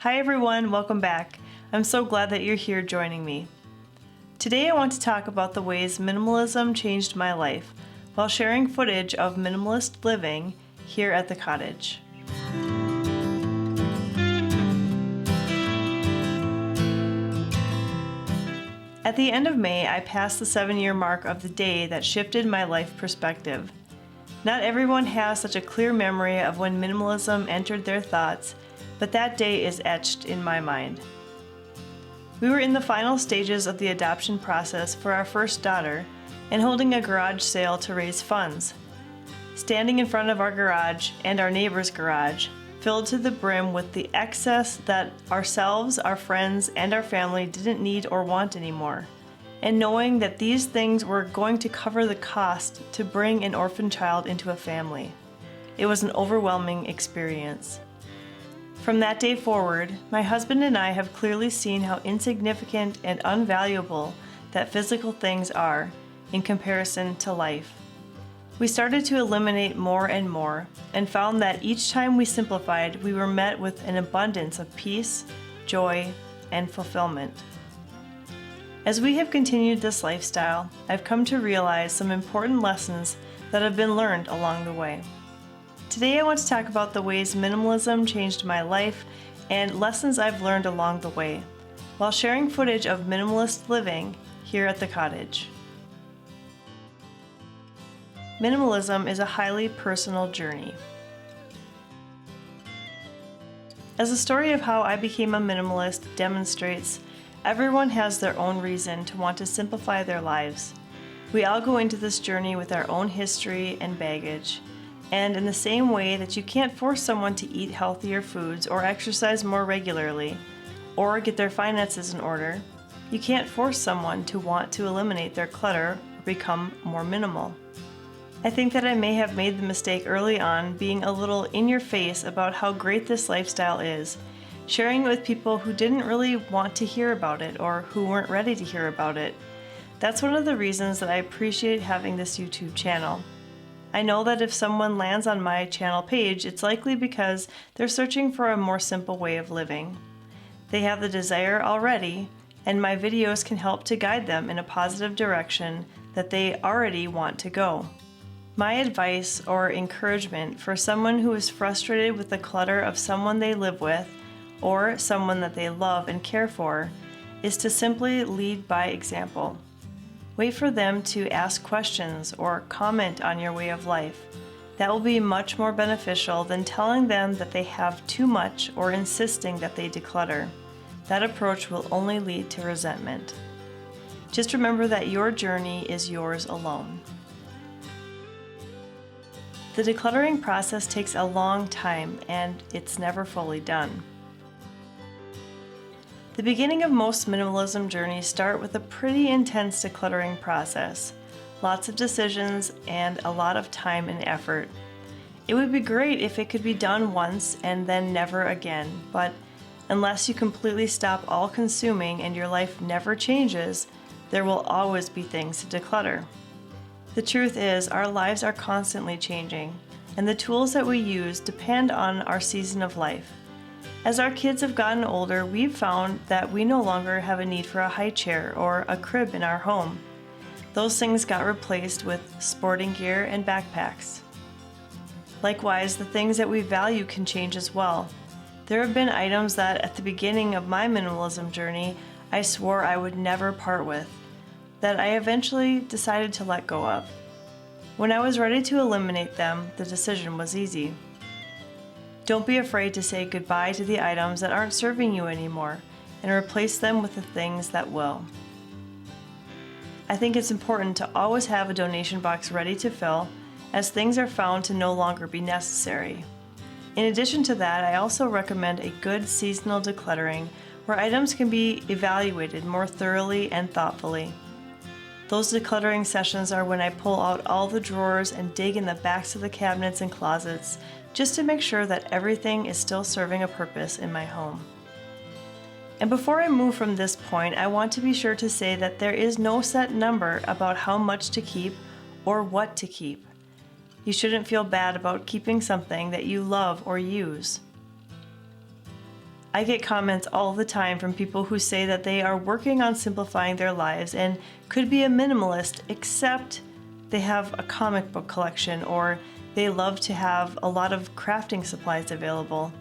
Hi everyone, welcome back. I'm so glad that you're here joining me. Today I want to talk about the ways minimalism changed my life while sharing footage of minimalist living here at the cottage. At the end of May, I passed the 7-year mark of the day that shifted my life perspective. Not everyone has such a clear memory of when minimalism entered their thoughts, but that day is etched in my mind. We were in the final stages of the adoption process for our first daughter and holding a garage sale to raise funds. Standing in front of our garage and our neighbor's garage, filled to the brim with the excess that ourselves, our friends, and our family didn't need or want anymore, and knowing that these things were going to cover the cost to bring an orphan child into a family. It was an overwhelming experience. From that day forward, my husband and I have clearly seen how insignificant and unvaluable that physical things are in comparison to life. We started to eliminate more and more, and found that each time we simplified, we were met with an abundance of peace, joy, and fulfillment. As we have continued this lifestyle, I've come to realize some important lessons that have been learned along the way. Today I want to talk about the ways minimalism changed my life and lessons I've learned along the way, while sharing footage of minimalist living here at the cottage. Minimalism is a highly personal journey. As the story of how I became a minimalist demonstrates, everyone has their own reason to want to simplify their lives. We all go into this journey with our own history and baggage. And in the same way that you can't force someone to eat healthier foods or exercise more regularly, or get their finances in order, you can't force someone to want to eliminate their clutter or become more minimal. I think that I may have made the mistake early on being a little in your face about how great this lifestyle is, sharing it with people who didn't really want to hear about it or who weren't ready to hear about it. That's one of the reasons that I appreciate having this YouTube channel. I know that if someone lands on my channel page, it's likely because they're searching for a more simple way of living. They have the desire already, and my videos can help to guide them in a positive direction that they already want to go. My advice or encouragement for someone who is frustrated with the clutter of someone they live with or someone that they love and care for is to simply lead by example. Wait for them to ask questions or comment on your way of life. That will be much more beneficial than telling them that they have too much or insisting that they declutter. That approach will only lead to resentment. Just remember that your journey is yours alone. The decluttering process takes a long time and it's never fully done. The beginning of most minimalism journeys start with a pretty intense decluttering process, lots of decisions, and a lot of time and effort. It would be great if it could be done once and then never again, but unless you completely stop all consuming and your life never changes, there will always be things to declutter. The truth is, our lives are constantly changing, and the tools that we use depend on our season of life. As our kids have gotten older, we've found that we no longer have a need for a high chair or a crib in our home. Those things got replaced with sporting gear and backpacks. Likewise, the things that we value can change as well. There have been items that at the beginning of my minimalism journey, I swore I would never part with, that I eventually decided to let go of. When I was ready to eliminate them, the decision was easy. Don't be afraid to say goodbye to the items that aren't serving you anymore and replace them with the things that will. I think it's important to always have a donation box ready to fill as things are found to no longer be necessary. In addition to that, I also recommend a good seasonal decluttering where items can be evaluated more thoroughly and thoughtfully. Those decluttering sessions are when I pull out all the drawers and dig in the backs of the cabinets and closets just to make sure that everything is still serving a purpose in my home. And before I move from this point, I want to be sure to say that there is no set number about how much to keep or what to keep. You shouldn't feel bad about keeping something that you love or use. I get comments all the time from people who say that they are working on simplifying their lives and could be a minimalist, except they have a comic book collection or they love to have a lot of crafting supplies available.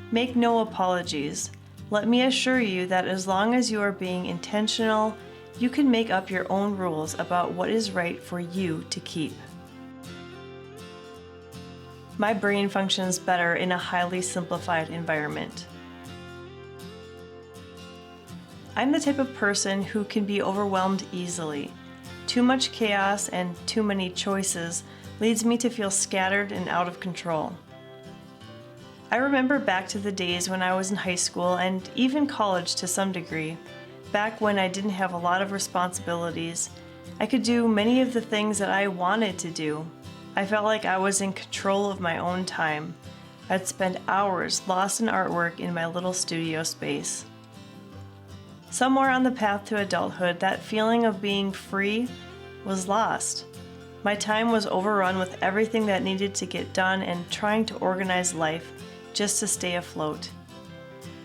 Make no apologies. Let me assure you that as long as you are being intentional, you can make up your own rules about what is right for you to keep. My brain functions better in a highly simplified environment. I'm the type of person who can be overwhelmed easily. Too much chaos and too many choices leads me to feel scattered and out of control. I remember back to the days when I was in high school and even college to some degree, back when I didn't have a lot of responsibilities. I could do many of the things that I wanted to do. I felt like I was in control of my own time. I'd spend hours lost in artwork in my little studio space. Somewhere on the path to adulthood, that feeling of being free was lost. My time was overrun with everything that needed to get done and trying to organize life just to stay afloat.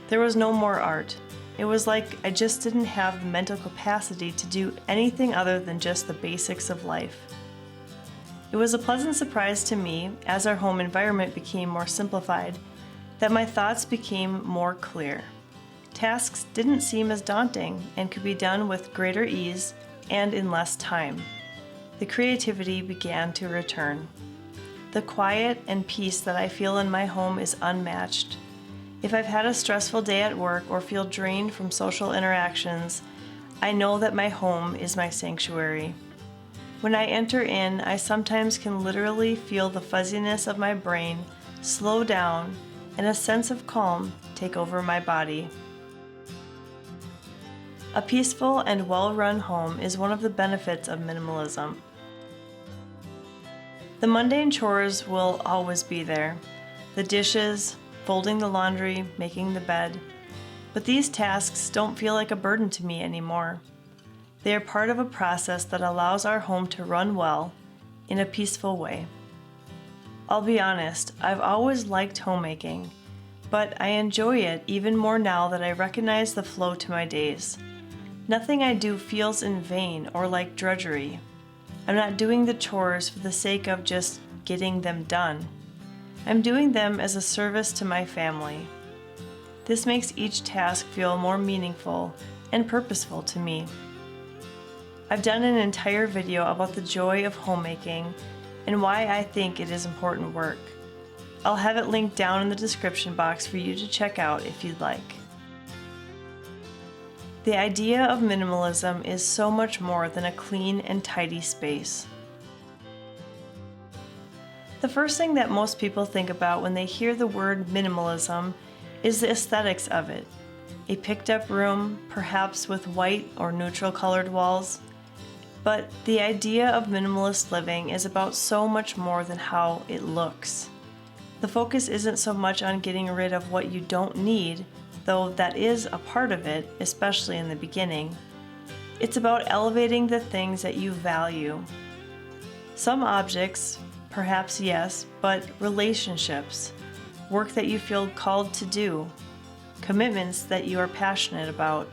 There was no more art. It was like I just didn't have the mental capacity to do anything other than just the basics of life. It was a pleasant surprise to me, as our home environment became more simplified, that my thoughts became more clear. Tasks didn't seem as daunting and could be done with greater ease and in less time. The creativity began to return. The quiet and peace that I feel in my home is unmatched. If I've had a stressful day at work or feel drained from social interactions, I know that my home is my sanctuary. When I enter in, I sometimes can literally feel the fuzziness of my brain slow down and a sense of calm take over my body. A peaceful and well-run home is one of the benefits of minimalism. The mundane chores will always be there. The dishes, folding the laundry, making the bed. But these tasks don't feel like a burden to me anymore. They are part of a process that allows our home to run well in a peaceful way. I'll be honest, I've always liked homemaking, but I enjoy it even more now that I recognize the flow to my days. Nothing I do feels in vain or like drudgery. I'm not doing the chores for the sake of just getting them done. I'm doing them as a service to my family. This makes each task feel more meaningful and purposeful to me. I've done an entire video about the joy of homemaking and why I think it is important work. I'll have it linked down in the description box for you to check out if you'd like. The idea of minimalism is so much more than a clean and tidy space. The first thing that most people think about when they hear the word minimalism is the aesthetics of it. A picked up room, perhaps with white or neutral colored walls. But the idea of minimalist living is about so much more than how it looks. The focus isn't so much on getting rid of what you don't need, though that is a part of it, especially in the beginning. It's about elevating the things that you value. Some objects, perhaps yes, but relationships, work that you feel called to do, commitments that you are passionate about.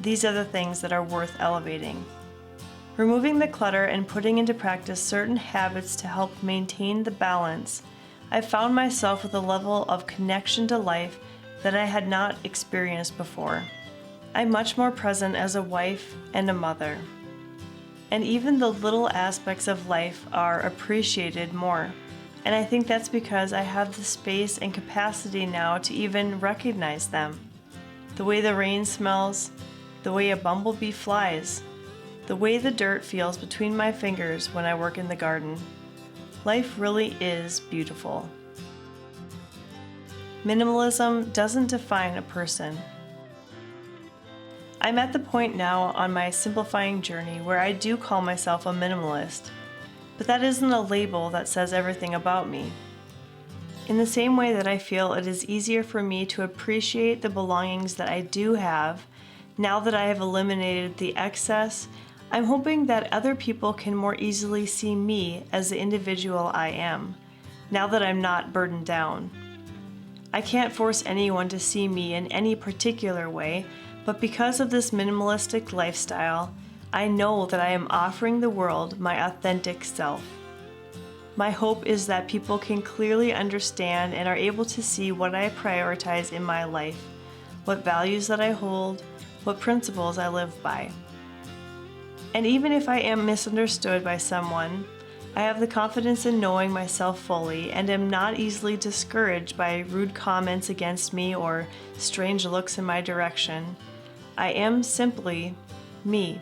These are the things that are worth elevating. Removing the clutter and putting into practice certain habits to help maintain the balance, I found myself with a level of connection to life that I had not experienced before. I'm much more present as a wife and a mother. And even the little aspects of life are appreciated more. And I think that's because I have the space and capacity now to even recognize them. The way the rain smells, the way a bumblebee flies, the way the dirt feels between my fingers when I work in the garden. Life really is beautiful. Minimalism doesn't define a person. I'm at the point now on my simplifying journey where I do call myself a minimalist, but that isn't a label that says everything about me. In the same way that I feel it is easier for me to appreciate the belongings that I do have, now that I have eliminated the excess, I'm hoping that other people can more easily see me as the individual I am, now that I'm not burdened down. I can't force anyone to see me in any particular way, but because of this minimalistic lifestyle, I know that I am offering the world my authentic self. My hope is that people can clearly understand and are able to see what I prioritize in my life, what values that I hold, what principles I live by. And even if I am misunderstood by someone, I have the confidence in knowing myself fully and am not easily discouraged by rude comments against me or strange looks in my direction. I am simply me.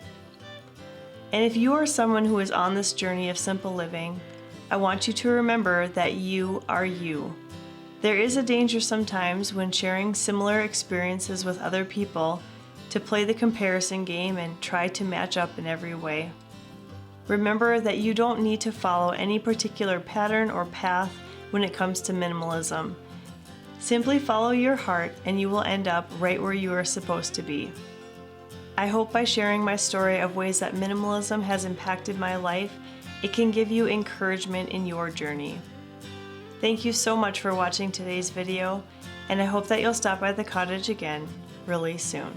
And if you are someone who is on this journey of simple living, I want you to remember that you are you. There is a danger sometimes when sharing similar experiences with other people to play the comparison game and try to match up in every way. Remember that you don't need to follow any particular pattern or path when it comes to minimalism. Simply follow your heart and you will end up right where you are supposed to be. I hope by sharing my story of ways that minimalism has impacted my life, it can give you encouragement in your journey. Thank you so much for watching today's video, and I hope that you'll stop by the cottage again really soon.